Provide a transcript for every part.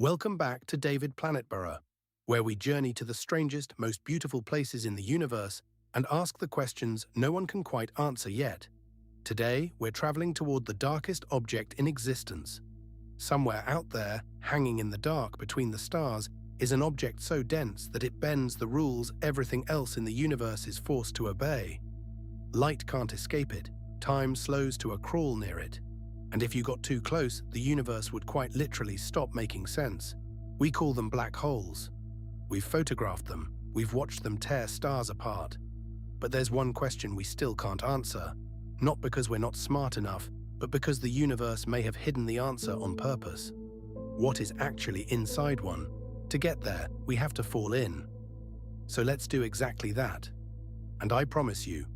Welcome back to Planetborough, where we journey to the strangest, most beautiful places in the universe and ask the questions no one can quite answer yet. Today, we're traveling toward the darkest object in existence. Somewhere out there, hanging in the dark between the stars, is an object so dense that it bends the rules everything else in the universe is forced to obey. Light can't escape it, time slows to a crawl near it. And if you got too close, the universe would quite literally stop making sense. We call them black holes. We've photographed them, we've watched them tear stars apart. But there's one question we still can't answer. Not because we're not smart enough, but because the universe may have hidden the answer on purpose. What is actually inside one? To get there, we have to fall in. So let's do exactly that. And I promise you,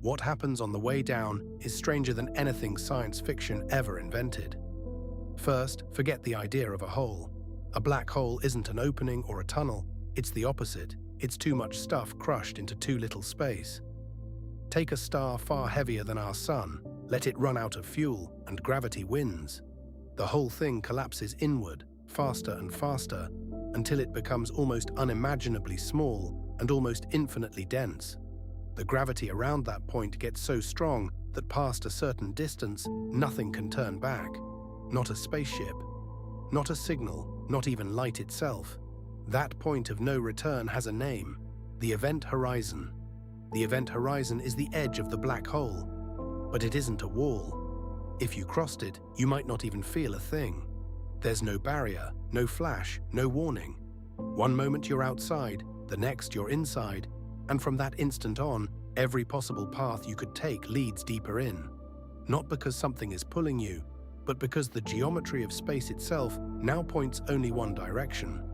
what happens on the way down is stranger than anything science fiction ever invented. First, forget the idea of a hole. A black hole isn't an opening or a tunnel, it's the opposite. It's too much stuff crushed into too little space. Take a star far heavier than our sun, let it run out of fuel, and gravity wins. The whole thing collapses inward, faster and faster, until it becomes almost unimaginably small and almost infinitely dense. The gravity around that point gets so strong that past a certain distance, nothing can turn back. Not a spaceship, not a signal, not even light itself. That point of no return has a name: the event horizon. The event horizon is the edge of the black hole, but it isn't a wall. If you crossed it, you might not even feel a thing. There's no barrier, no flash, no warning. One moment you're outside, the next you're inside, and from that instant on, every possible path you could take leads deeper in. Not because something is pulling you, but because the geometry of space itself now points only one direction.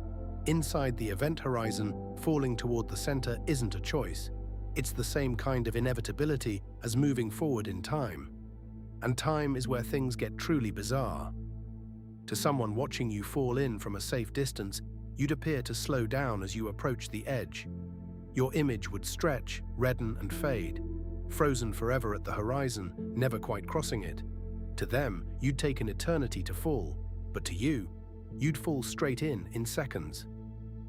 Inside the event horizon, falling toward the center isn't a choice. It's the same kind of inevitability as moving forward in time. And time is where things get truly bizarre. To someone watching you fall in from a safe distance, you'd appear to slow down as you approach the edge. Your image would stretch, redden, and fade, frozen forever at the horizon, never quite crossing it. To them, you'd take an eternity to fall, but to you, you'd fall straight in seconds.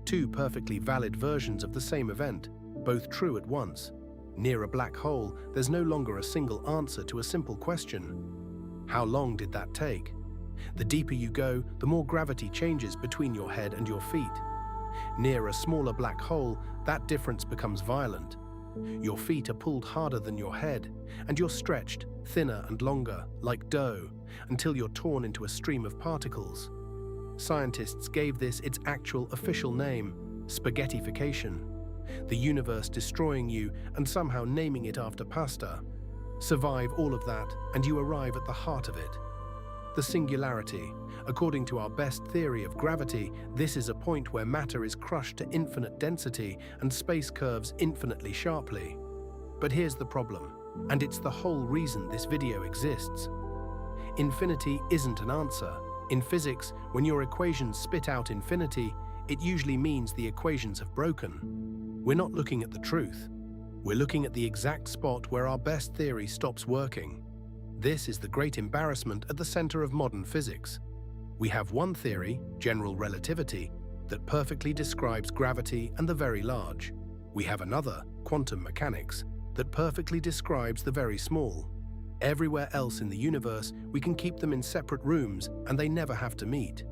Two perfectly valid versions of the same event, both true at once. Near a black hole, there's no longer a single answer to a simple question. How long did that take? The deeper you go, the more gravity changes between your head and your feet. Near a smaller black hole, that difference becomes violent. Your feet are pulled harder than your head, and you're stretched, thinner and longer, like dough, until you're torn into a stream of particles. Scientists gave this its actual official name: spaghettification. The universe destroying you and somehow naming it after pasta. Survive all of that, and you arrive at the heart of it. The singularity. According to our best theory of gravity, this is a point where matter is crushed to infinite density and space curves infinitely sharply. But here's the problem, and it's the whole reason this video exists. Infinity isn't an answer. In physics, when your equations spit out infinity, it usually means the equations have broken. We're not looking at the truth. We're looking at the exact spot where our best theory stops working. This is the great embarrassment at the center of modern physics. We have one theory, general relativity, that perfectly describes gravity and the very large. We have another, quantum mechanics, that perfectly describes the very small. Everywhere else in the universe, we can keep them in separate rooms and they never have to meet.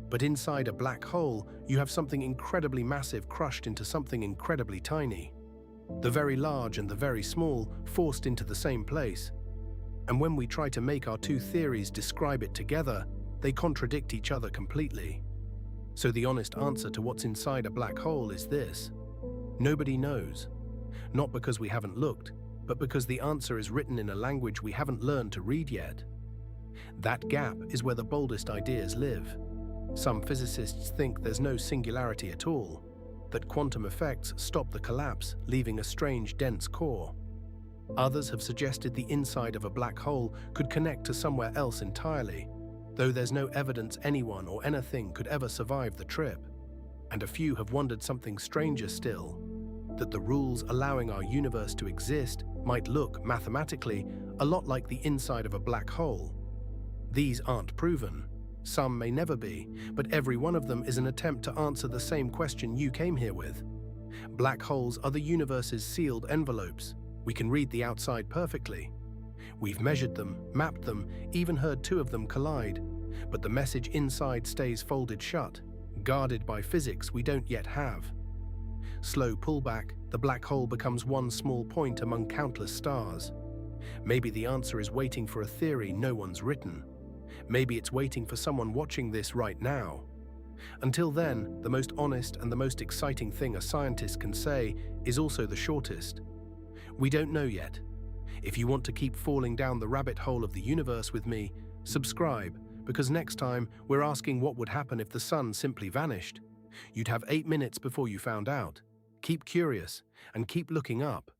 But inside a black hole, you have something incredibly massive crushed into something incredibly tiny. The very large and the very small forced into the same place. And when we try to make our two theories describe it together, they contradict each other completely. So the honest answer to what's inside a black hole is this: nobody knows. Not because we haven't looked, but because the answer is written in a language we haven't learned to read yet. That gap is where the boldest ideas live. Some physicists think there's no singularity at all, that quantum effects stop the collapse, leaving a strange, dense core. Others have suggested the inside of a black hole could connect to somewhere else entirely, though there's no evidence anyone or anything could ever survive the trip. And a few have wondered something stranger still, that the rules allowing our universe to exist might look, mathematically, a lot like the inside of a black hole. These aren't proven, Some may never be, but every one of them is an attempt to answer the same question you came here with. Black holes are the universe's sealed envelopes. We can read the outside perfectly. We've measured them, mapped them, even heard two of them collide. But the message inside stays folded shut, guarded by physics we don't yet have. Slow pullback, the black hole becomes one small point among countless stars. Maybe the answer is waiting for a theory no one's written. Maybe it's waiting for someone watching this right now. Until then, the most honest and the most exciting thing a scientist can say is also the shortest. We don't know yet. If you want to keep falling down the rabbit hole of the universe with me, subscribe, because next time we're asking what would happen if the sun simply vanished. You'd have 8 minutes before you found out. Keep curious and keep looking up.